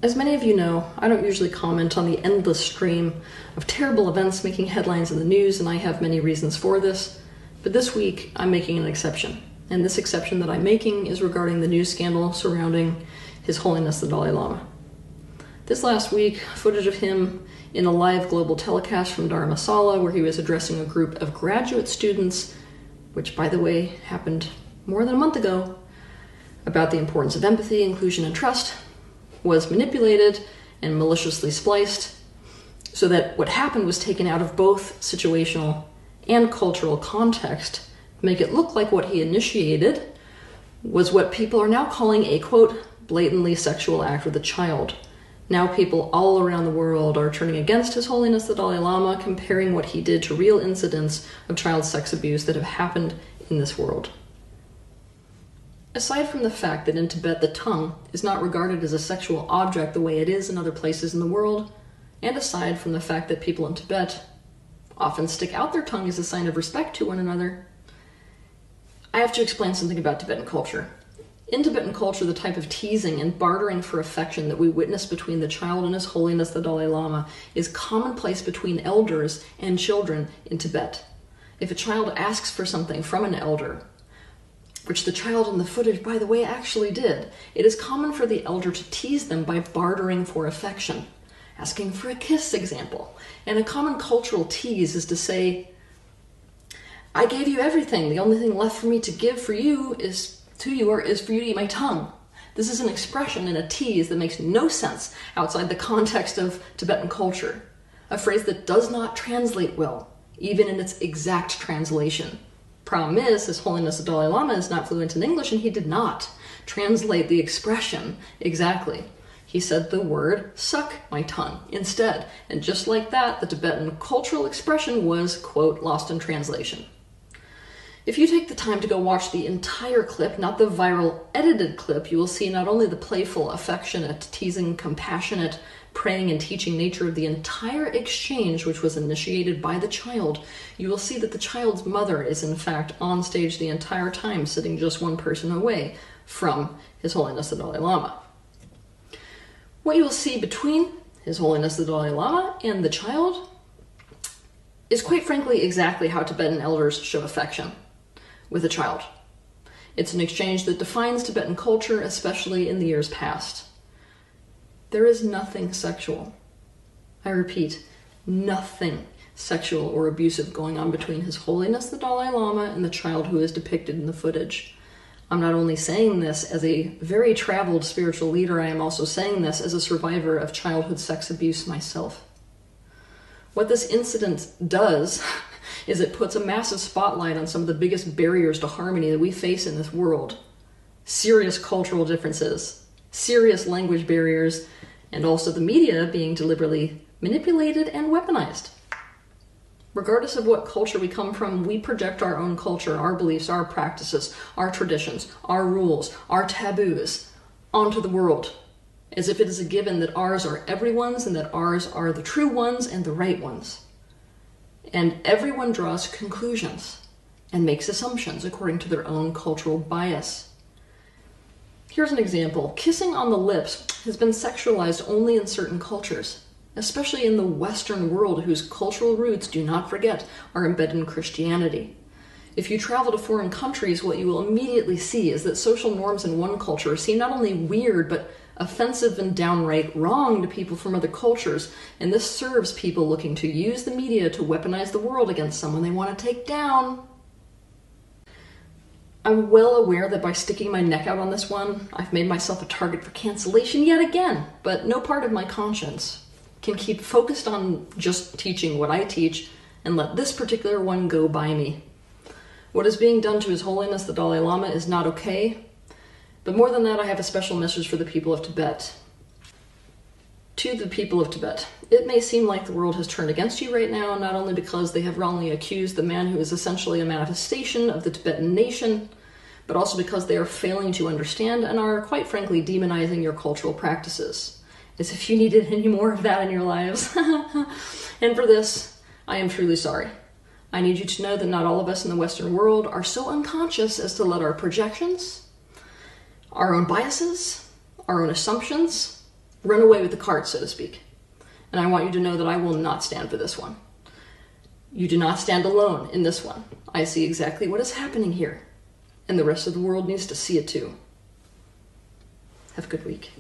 As many of you know, I don't usually comment on the endless stream of terrible events making headlines in the news, and I have many reasons for this. But this week, I'm making an exception. And this exception that I'm making is regarding the news scandal surrounding His Holiness the Dalai Lama. This last week, footage of him in a live global telecast from Dharamsala, where he was addressing a group of graduate students, which, by the way, happened more than a month ago, about the importance of empathy, inclusion, and trust, was manipulated and maliciously spliced so that what happened was taken out of both situational and cultural context to make it look like what he initiated was what people are now calling a, quote, blatantly sexual act with a child. Now people all around the world are turning against His Holiness the Dalai Lama, comparing what he did to real incidents of child sex abuse that have happened in this world. Aside from the fact that in Tibet the tongue is not regarded as a sexual object the way it is in other places in the world, and aside from the fact that people in Tibet often stick out their tongue as a sign of respect to one another, I have to explain something about Tibetan culture. In Tibetan culture, the type of teasing and bartering for affection that we witness between the child and His Holiness the Dalai Lama is commonplace between elders and children in Tibet. If a child asks for something from an elder, which the child in the footage, by the way, actually did, it is common for the elder to tease them by bartering for affection, asking for a kiss, example. And a common cultural tease is to say, I gave you everything. The only thing left for me to give for you is for you to eat my tongue. This is an expression and a tease that makes no sense outside the context of Tibetan culture. A phrase that does not translate well, even in its exact translation. Problem is, His Holiness the Dalai Lama is not fluent in English, and he did not translate the expression exactly. He said the word, suck my tongue, instead. And just like that, the Tibetan cultural expression was, quote, lost in translation. If you take the time to go watch the entire clip, not the viral edited clip, you will see not only the playful, affectionate, teasing, compassionate, praying and teaching nature of the entire exchange, which was initiated by the child, you will see that the child's mother is in fact on stage the entire time, sitting just one person away from His Holiness the Dalai Lama. What you will see between His Holiness the Dalai Lama and the child is quite frankly exactly how Tibetan elders show affection with a child. It's an exchange that defines Tibetan culture, especially in the years past. There is nothing sexual. I repeat, nothing sexual or abusive going on between His Holiness the Dalai Lama and the child who is depicted in the footage. I'm not only saying this as a very traveled spiritual leader, I am also saying this as a survivor of childhood sex abuse myself. What this incident does is it puts a massive spotlight on some of the biggest barriers to harmony that we face in this world. Serious cultural differences, serious language barriers, and also the media being deliberately manipulated and weaponized. Regardless of what culture we come from, we project our own culture, our beliefs, our practices, our traditions, our rules, our taboos onto the world, as if it is a given that ours are everyone's and that ours are the true ones and the right ones. And everyone draws conclusions and makes assumptions according to their own cultural bias. Here's an example. Kissing on the lips has been sexualized only in certain cultures, especially in the Western world, whose cultural roots, do not forget, are embedded in Christianity. If you travel to foreign countries, what you will immediately see is that social norms in one culture seem not only weird, but offensive and downright wrong to people from other cultures, and this serves people looking to use the media to weaponize the world against someone they want to take down. I'm well aware that by sticking my neck out on this one, I've made myself a target for cancellation yet again, but no part of my conscience can keep focused on just teaching what I teach and let this particular one go by me. What is being done to His Holiness the Dalai Lama is not okay, but more than that, I have a special message for the people of Tibet. To the people of Tibet, it may seem like the world has turned against you right now, not only because they have wrongly accused the man who is essentially a manifestation of the Tibetan nation, but also because they are failing to understand and are, quite frankly, demonizing your cultural practices, as if you needed any more of that in your lives. And for this, I am truly sorry. I need you to know that not all of us in the Western world are so unconscious as to let our projections, our own biases, our own assumptions, run away with the cart, so to speak. And I want you to know that I will not stand for this one. You do not stand alone in this one. I see exactly what is happening here, and the rest of the world needs to see it too. Have a good week.